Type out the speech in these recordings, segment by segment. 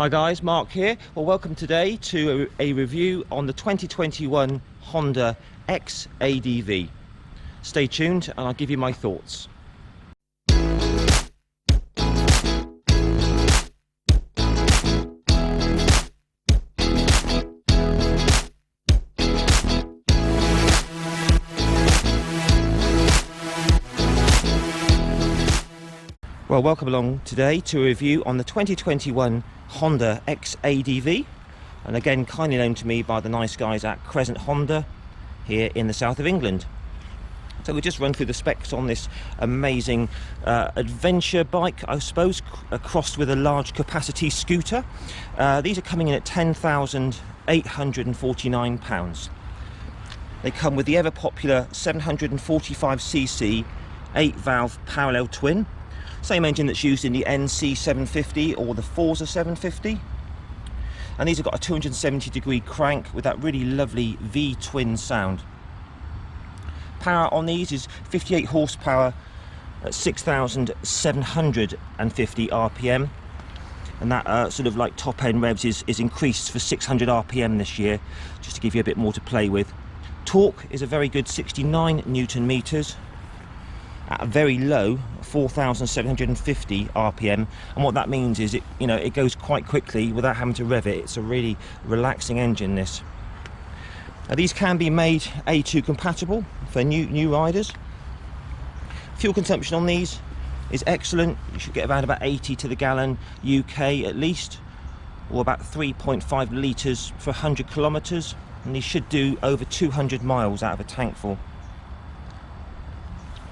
Hi guys, Mark here. Well, welcome today to a review on the 2021 Honda X-Adv. Stay tuned and I'll give you my thoughts. Well, welcome along today to a review on the 2021 Honda X-Adv, and again kindly loaned to me by the nice guys at Crescent Honda here in the south of England. So we'll just run through the specs on this amazing adventure bike, I suppose, crossed with a large capacity scooter. These are coming in at £10,849. They come with the ever popular 745cc 8-valve parallel twin. Same engine that's used in the NC 750 or the Forza 750. And these have got a 270-degree crank with that really lovely V-twin sound. Power on these is 58 horsepower at 6,750 RPM. And that sort of like top end revs is increased for 600 RPM this year, just to give you a bit more to play with. Torque is a very good 69 Newton meters. At a very low 4,750 RPM, and what that means is it goes quite quickly without having to rev it. It's a really relaxing engine, this. Now, these can be made A2 compatible for new riders. Fuel consumption on these is excellent. You should get around about 80 to the gallon UK at least, or about 3.5 litres for 100 kilometres, and these should do over 200 miles out of a tank full.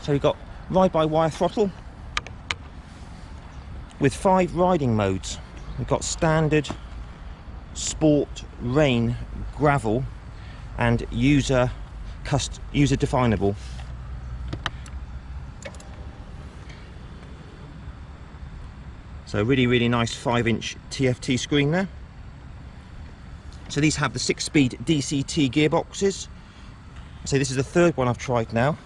So we've got ride-by-wire throttle with 5 riding modes. We've got standard, sport, rain, gravel, and user definable. So really nice 5-inch TFT screen there. So these have the 6-speed DCT gearboxes. So this is the third one I've tried now.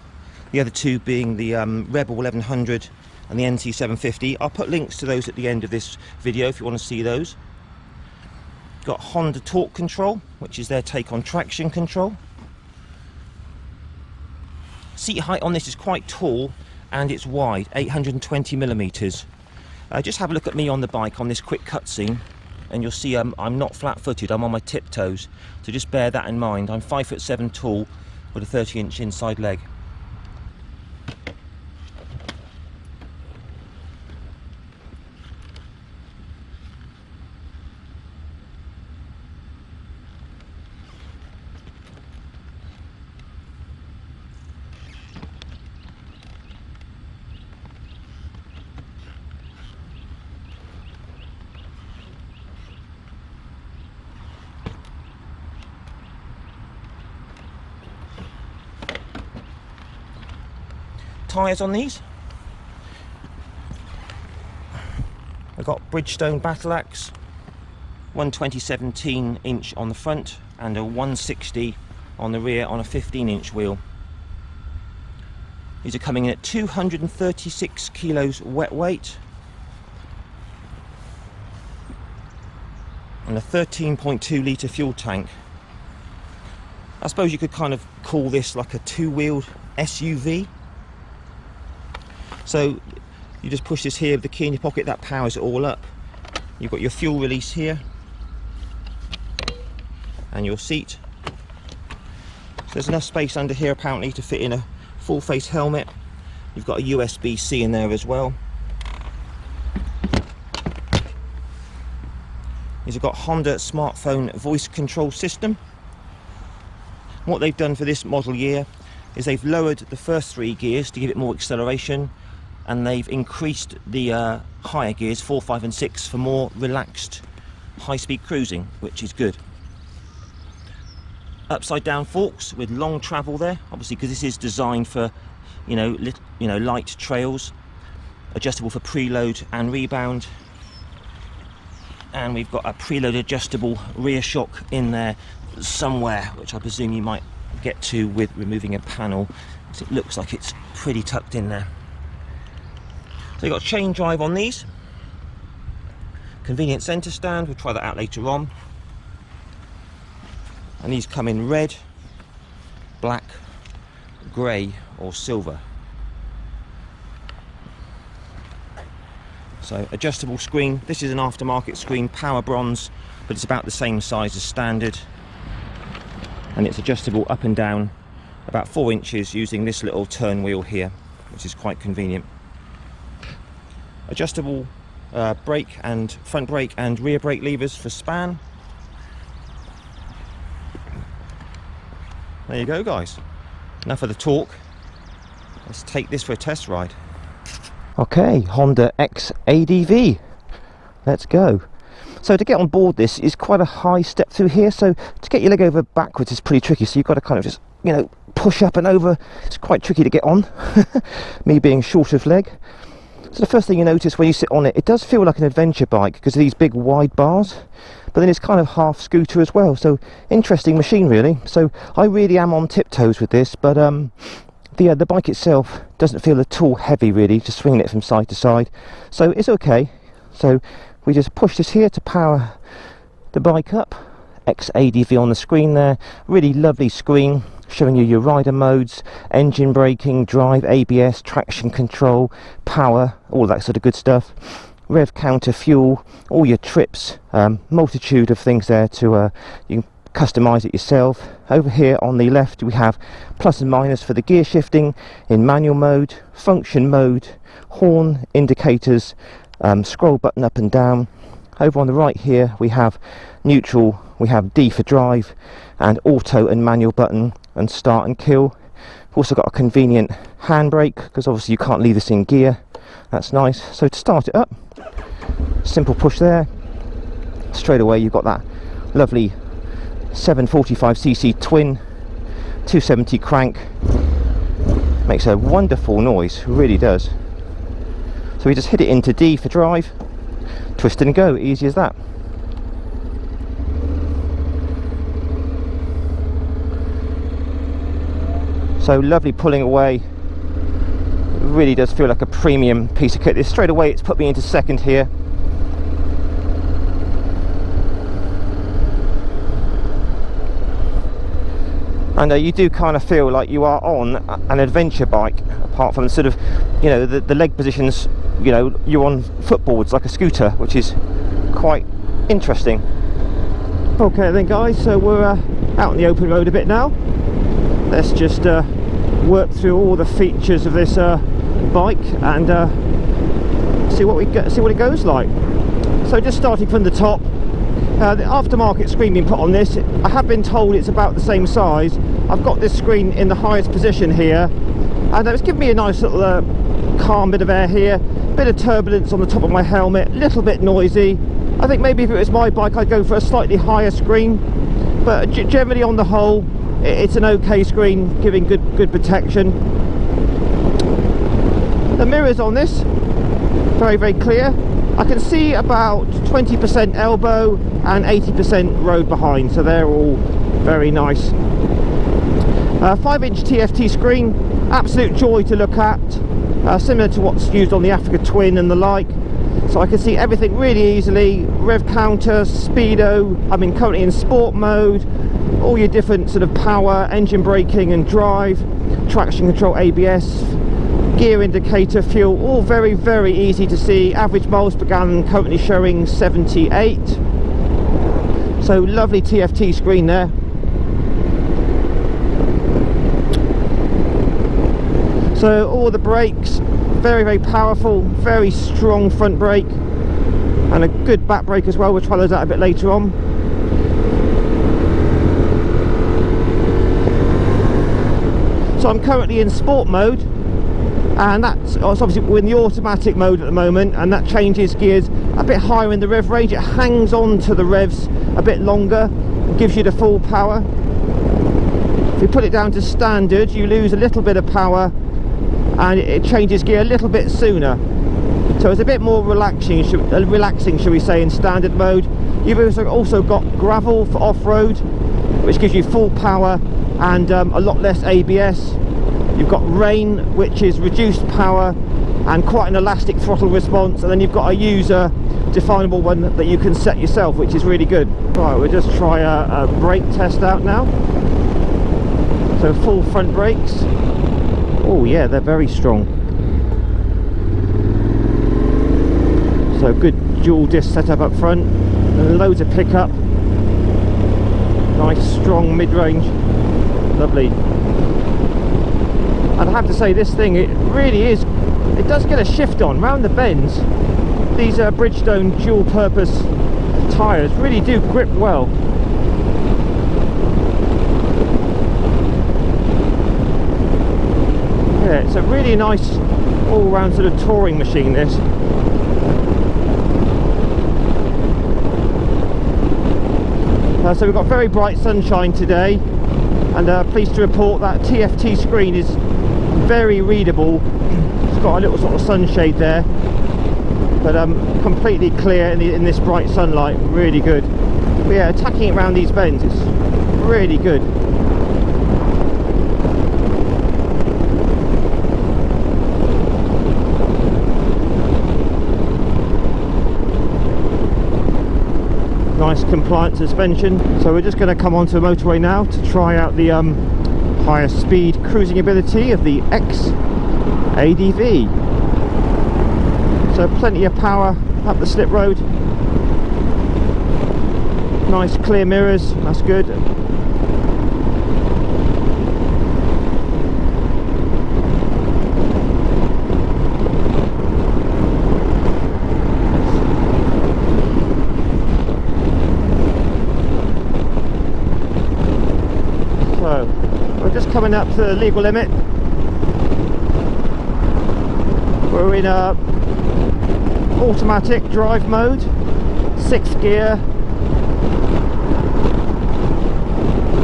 The other two being the Rebel 1100 and the NC 750. I'll put links to those at the end of this video if you want to see those. Got Honda torque control, which is their take on traction control. Seat height on this is quite tall and it's wide, 820 millimeters. Just have a look at me on the bike on this quick cutscene, and you'll see I'm not flat-footed. I'm on my tiptoes, so just bear that in mind. I'm 5'7" tall with a 30-inch inside leg. Tyres on these, I've got Bridgestone Battle Axe, 120/17" on the front and a 160 on the rear on a 15-inch wheel. These are coming in at 236 kilos wet weight and a 13.2 litre fuel tank. I suppose you could kind of call this like a two-wheeled SUV. So you just push this here with the key in your pocket, that powers it all up. You've got your fuel release here and your seat. So there's enough space under here apparently to fit in a full face helmet. You've got a USB-C in there as well. These have got Honda smartphone voice control system. What they've done for this model year is they've lowered the first 3 gears to give it more acceleration, and they've increased the higher gears 4, 5 and 6 for more relaxed high-speed cruising, which is good. Upside down forks with long travel there, obviously because this is designed for light trails. Adjustable for preload and rebound, and we've got a preload adjustable rear shock in there somewhere, which I presume you might get to with removing a panel, because it looks like it's pretty tucked in there. So you've got chain drive on these. Convenient centre stand, we'll try that out later on. And these come in red, black, grey or silver. So adjustable screen. This is an aftermarket screen, power bronze, but it's about the same size as standard. And it's adjustable up and down about 4 inches using this little turn wheel here, which is quite convenient. Adjustable brake and front brake and rear brake levers for span. There you go, guys. Enough of the talk. Let's take this for a test ride. Okay, Honda X-Adv. Let's go. So to get on board this is quite a high step through here, so to get your leg over backwards is pretty tricky, so you've got to kind of just, you know, push up and over. It's quite tricky to get on, me being short of leg. So the first thing you notice when you sit on it, it does feel like an adventure bike because of these big wide bars, but then it's kind of half scooter as well, so interesting machine really. So I really am on tiptoes with this, but the bike itself doesn't feel at all heavy really, just swinging it from side to side, so it's okay. So we just push this here to power the bike up. X-Adv on the screen there, really lovely screen showing you your rider modes, engine braking, drive, ABS, traction control, power, all that sort of good stuff, rev counter, fuel, all your trips, multitude of things there to you can customize it yourself. Over here on the left we have plus and minus for the gear shifting in manual mode, function mode, horn, indicators, scroll button up and down. Over on the right here we have neutral, we have D for drive, and auto and manual button, and start and kill. Also got a convenient handbrake because obviously you can't leave this in gear. That's nice. So to start it up, simple push there. Straight away you've got that lovely 745cc twin 270 crank. Makes a wonderful noise, really does. So we just hit it into D for drive, twist and go, easy as that. So lovely pulling away, it really does feel like a premium piece of kit. This straight away it's put me into second here. And you do kind of feel like you are on an adventure bike, apart from sort of, you know, the leg positions, you know, you're on footboards like a scooter, which is quite interesting. Okay then guys, so we're out on the open road a bit now. Let's just work through all the features of this bike and see what it goes like. So just starting from the top, the aftermarket screen being put on this, I have been told it's about the same size. I've got this screen in the highest position here, and it's given me a nice little calm bit of air here, bit of turbulence on the top of my helmet, little bit noisy. I think maybe if it was my bike I'd go for a slightly higher screen, but generally on the whole it's an okay screen, giving good protection. The mirrors on this, very clear. I can see about 20% elbow and 80% road behind, so they're all very nice. 5-inch TFT screen, absolute joy to look at, similar to what's used on the Africa Twin and the like. So I can see everything really easily, rev counter, speedo, I'm currently in sport mode, all your different sort of power, engine braking and drive, traction control, ABS, gear indicator, fuel, all very easy to see. Average miles per gallon currently showing 78. So lovely TFT screen there. So all the brakes, very powerful, very strong front brake, and a good back brake as well. We'll try those out a bit later on. So I'm currently in sport mode, and that's obviously we're in the automatic mode at the moment, and that changes gears a bit higher in the rev range. It hangs on to the revs a bit longer and gives you the full power. If you put it down to standard, you lose a little bit of power and it changes gear a little bit sooner, so it's a bit more relaxing shall we say, in standard mode. You've also got gravel for off-road, which gives you full power and a lot less ABS. You've got rain, which is reduced power and quite an elastic throttle response, and then you've got a user definable one that you can set yourself, which is really good. Right, we'll just try a brake test out now. So full front brakes. Oh yeah, they're very strong. So good dual disc setup up front, and loads of pickup. Nice strong mid-range, lovely. I'd have to say this thing, it really is, it does get a shift on round the bends. These Bridgestone dual purpose tyres really do grip well. Yeah, it's a really nice all-round sort of touring machine, this. So we've got very bright sunshine today, and pleased to report that TFT screen is very readable. It's got a little sort of sunshade there, but completely clear in this bright sunlight. Really good. But yeah, attacking it around these bends is really good. Nice compliant suspension. So we're just going to come onto a motorway now to try out the higher speed cruising ability of the X-Adv. So plenty of power up the slip road. Nice clear mirrors, that's good. So we're just coming up to the legal limit. We're in a automatic drive mode, 6th gear,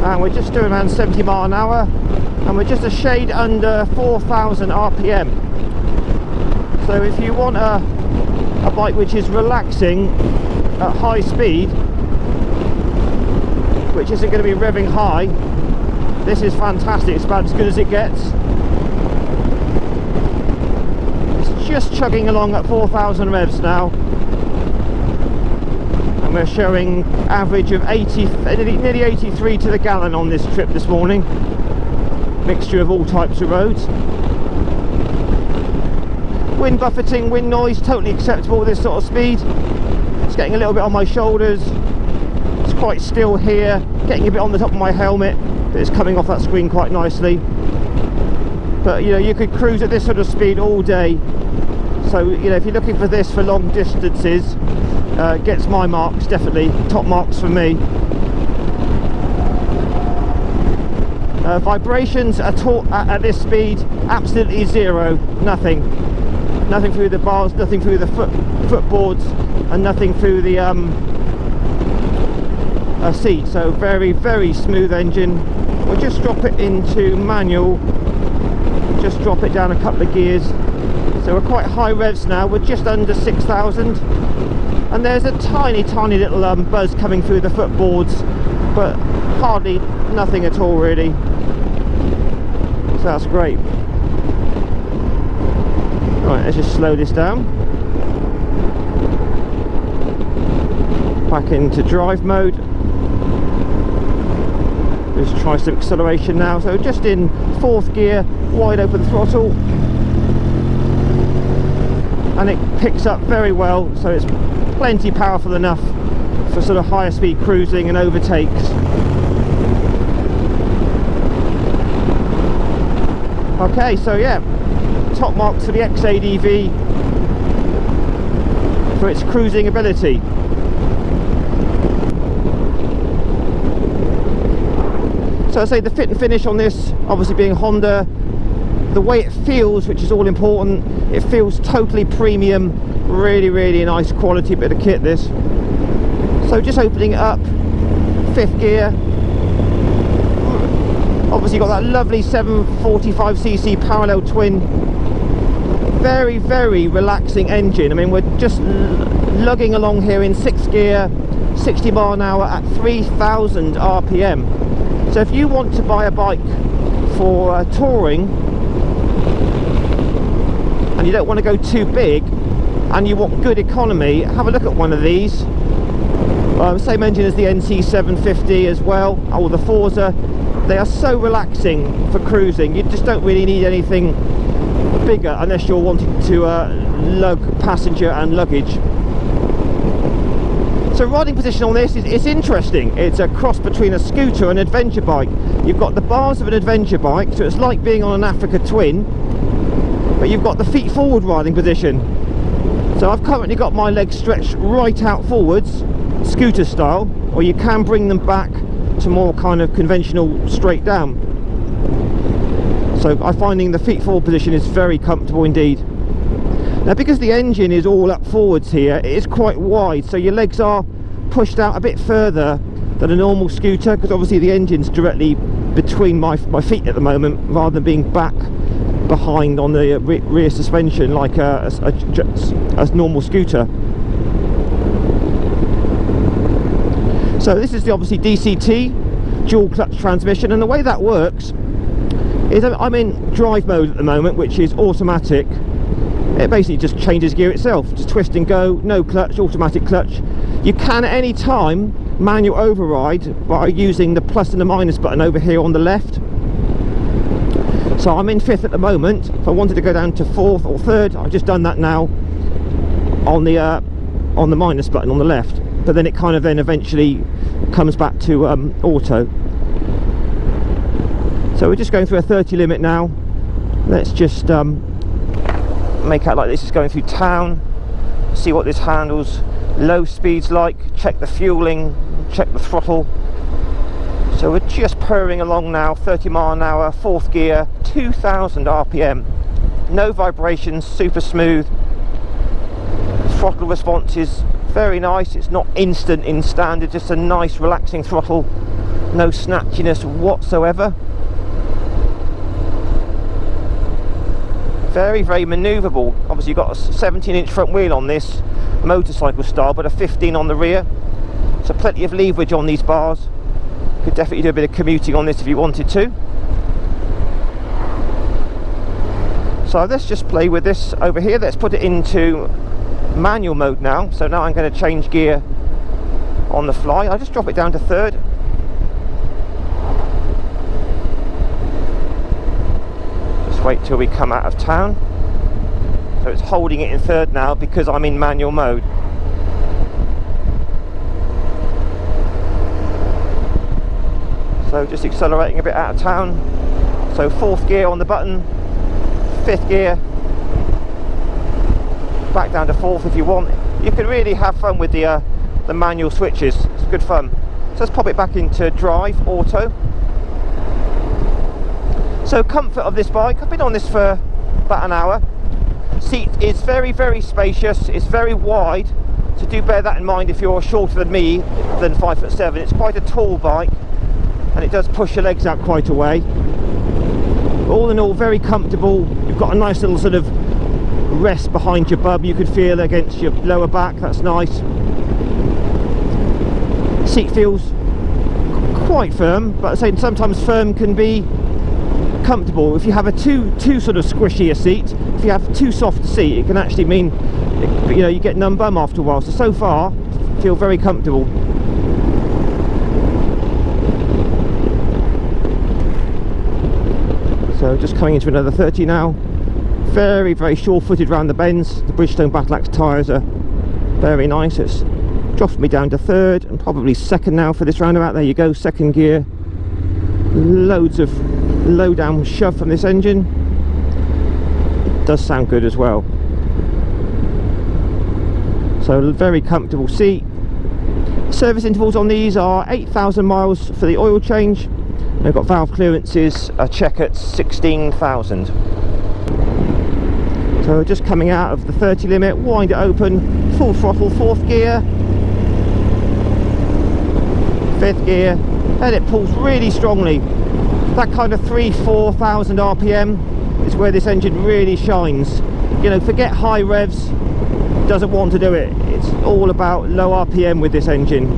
and we're just doing around 70 miles an hour, and we're just a shade under 4,000 RPM. So if you want a bike which is relaxing at high speed, which isn't going to be revving high, this is fantastic. It's about as good as it gets. It's just chugging along at 4,000 revs now, and we're showing average of nearly 83 to the gallon on this trip this morning. Mixture of all types of roads. Wind buffeting, wind noise, totally acceptable at this sort of speed. It's getting a little bit on my shoulders. It's quite still here, getting a bit on the top of my helmet. It's coming off that screen quite nicely. But you know, you could cruise at this sort of speed all day. So you know, if you're looking for this for long distances, gets my marks, definitely top marks for me. Vibrations at this speed, absolutely zero. Nothing through the bars, nothing through the footboards, and nothing through the seat. So very, very smooth engine. We'll just drop it into manual, just drop it down a couple of gears. So we're quite high revs now, we're just under 6,000, and there's a tiny little buzz coming through the footboards, but hardly nothing at all really. So that's great. Right, let's just slow this down. Back into drive mode. Let's try some acceleration now. So just in 4th gear, wide open throttle, and it picks up very well, so it's plenty powerful enough for sort of higher speed cruising and overtakes. Okay, so yeah, top marks for the X-Adv for its cruising ability. So I say the fit and finish on this, obviously being Honda, the way it feels, which is all important, it feels totally premium, really nice quality bit of kit this. So just opening it up, 5th gear, obviously got that lovely 745cc parallel twin, very relaxing engine. I mean, we're just lugging along here in 6th gear, 60 miles an hour at 3,000 RPM. So if you want to buy a bike for touring and you don't want to go too big and you want good economy, have a look at one of these. Same engine as the NC750 as well, or the Forza. They are so relaxing for cruising. You just don't really need anything bigger unless you're wanting to lug passenger and luggage. So riding position on this is interesting. It's a cross between a scooter and an adventure bike. You've got the bars of an adventure bike, so it's like being on an Africa Twin, but you've got the feet forward riding position. So I've currently got my legs stretched right out forwards, scooter style, or you can bring them back to more kind of conventional straight down. So I'm finding the feet forward position is very comfortable indeed. Now, because the engine is all up forwards here, it is quite wide, so your legs are pushed out a bit further than a normal scooter, because obviously the engine's directly between my feet at the moment, rather than being back behind on the rear suspension like a normal scooter. So this is the obviously DCT dual clutch transmission, and the way that works is I'm in drive mode at the moment, which is automatic. It basically just changes gear itself, just twist and go, no clutch, automatic clutch. You can at any time manual override by using the plus and the minus button over here on the left. So I'm in fifth at the moment. If I wanted to go down to fourth or third, I've just done that now on the minus button on the left, but then it kind of then eventually comes back to auto. So we're just going through a 30 limit now. Let's just make out like this is going through town, see what this handles low speeds like, check the fueling, check the throttle. So we're just purring along now, 30 mile an hour, fourth gear, 2000 RPM, no vibrations, super smooth. Throttle response is very nice. It's not instant in standard, just a nice relaxing throttle, no snatchiness whatsoever. Very, very manoeuvrable. Obviously you've got a 17-inch front wheel on this motorcycle style, but a 15 on the rear, so plenty of leverage on these bars. Could definitely do a bit of commuting on this if you wanted to. So let's just play with this over here. Let's put it into manual mode now. So now I'm going to change gear on the fly. I'll just drop it down to third. Wait till we come out of town. So it's holding it in third now because I'm in manual mode. So just accelerating a bit out of town. So fourth gear on the button, fifth gear, back down to fourth if you want. You can really have fun with the manual switches. It's good fun. So let's pop it back into drive, auto. So comfort of this bike, I've been on this for about an hour. Seat is very, very spacious, it's very wide, so do bear that in mind if you're shorter than me, than 5'7". It's quite a tall bike, and it does push your legs out quite a way. All in all, very comfortable. You've got a nice little sort of rest behind your bum, you could feel against your lower back, that's nice. Seat feels quite firm, but I'm saying sometimes firm can be comfortable. If you have a too sort of squishy a seat, if you have too soft a seat, it can actually mean, you know, you get numb bum after a while. So far, feel very comfortable. So just coming into another 30 now. Very, very sure-footed round the bends. The Bridgestone Battle Axe tyres are very nice. It's dropped me down to third and probably second now for this roundabout. There you go, second gear. Loads of low down shove from this engine. It does sound good as well. So very comfortable seat. Service intervals on these are 8,000 miles for the oil change. They've got valve clearances, a check at 16,000. So just coming out of the 30 limit, wind it open, full throttle, fourth gear, fifth gear, and it pulls really strongly. That kind of 3,000–4,000 RPM is where this engine really shines. You know, forget high revs, doesn't want to do it. It's all about low RPM with this engine,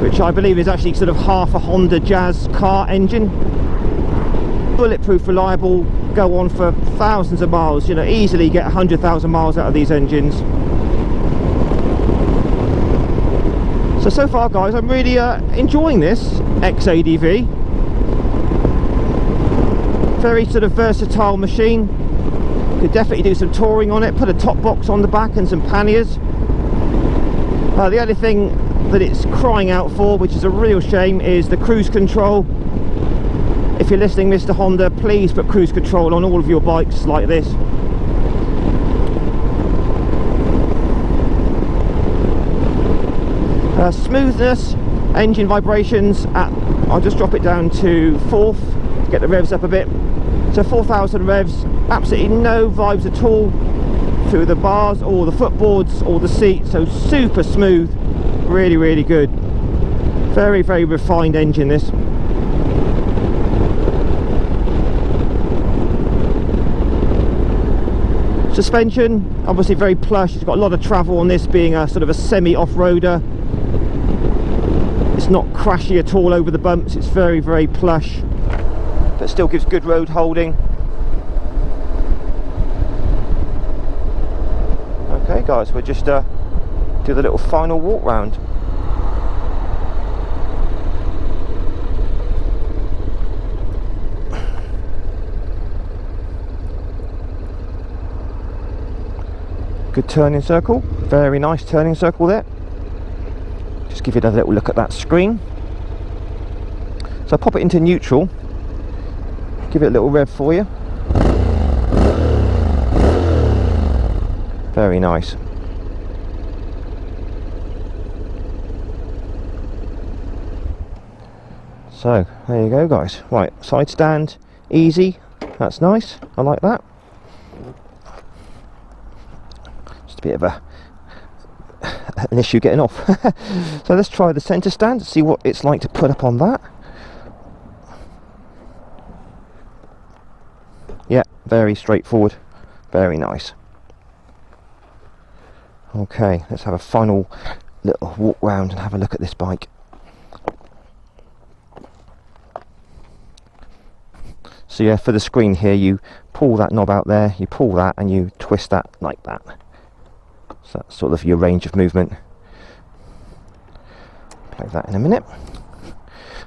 which I believe is actually sort of half a Honda Jazz car engine. Bulletproof, reliable, go on for thousands of miles. You know, easily get 100,000 miles out of these engines. So far guys, I'm really enjoying this X-Adv. Very sort of versatile machine. Could definitely do some touring on it, put a top box on the back and some panniers. The only thing that it's crying out for, which is a real shame, is the cruise control. If you're listening, Mr. Honda, please put cruise control on all of your bikes like this. Smoothness, engine vibrations at, I'll just drop it down to 4th to get the revs up a bit. So 4,000 revs, absolutely no vibes at all through the bars or the footboards or the seat. So super smooth, really, really good. Very, very refined engine this. Suspension, obviously very plush. It's got a lot of travel on this, being a sort of a semi-off-roader. It's not crashy at all over the bumps. It's very, very plush, but still gives good road holding. Okay guys, we'll just do the little final walk round. Good turning circle, very nice turning circle there. Just give it a little look at that screen. So I'll pop it into neutral, give it a little rev for you. Very nice. So there you go guys. Right, side stand, easy, that's nice, I like that. Just a bit of an issue getting off. So let's try the centre stand, see what it's like to put up on that. Yeah, very straightforward, very nice. Okay, let's have a final little walk round and have a look at this bike. So yeah, for the screen here, you pull that knob out there, you pull that and you twist that like that. So that's sort of your range of movement. Play that in a minute.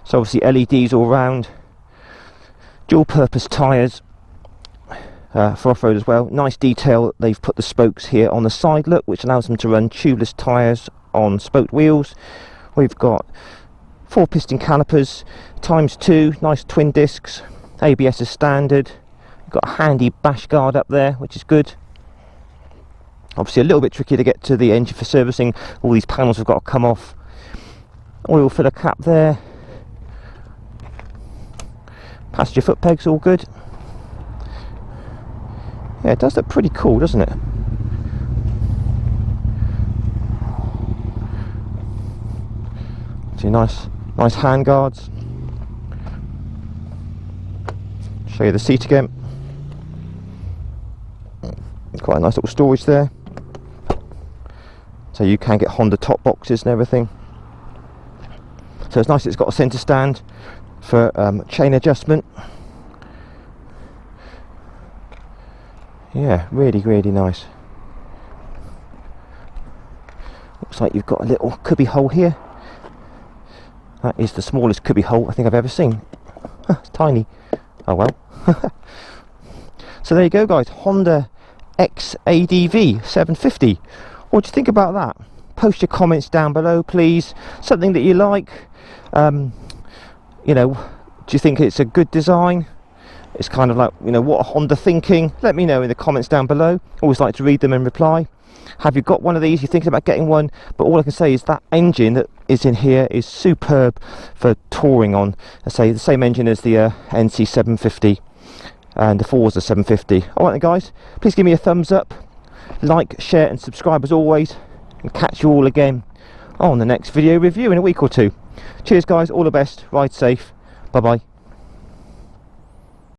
So obviously LEDs all round, dual purpose tyres for off-road as well. Nice detail, they've put the spokes here on the side look, which allows them to run tubeless tyres on spoked wheels. We've got 4 piston calipers ×2, nice twin discs, ABS is standard. We've got a handy bash guard up there, which is good. Obviously a little bit tricky to get to the engine for servicing. All these panels have got to come off. Oil filler cap there. Passenger foot pegs all good. Yeah, it does look pretty cool, doesn't it? See, nice hand guards. Show you the seat again. Quite a nice little storage there. So you can get Honda top boxes and everything. So it's nice it's got a centre stand for chain adjustment. Yeah, really, really nice. Looks like you've got a little cubby hole here. That is the smallest cubby hole I think I've ever seen. It's tiny. Oh well. So there you go guys, Honda X-Adv 750. What do you think about that? Post your comments down below please. Something that you like. You know, do you think it's a good design? It's kind of like, you know, what a Honda thinking? Let me know in the comments down below. Always like to read them and reply. Have you got one of these? You're thinking about getting one? But all I can say is that engine that is in here is superb for touring on. I say the same engine as the NC 750 and the Forza 750. Alright then guys, please give me a thumbs up, like, share and subscribe as always, and catch you all again on the next video review in a week or two. Cheers guys, all the best, ride safe, bye bye.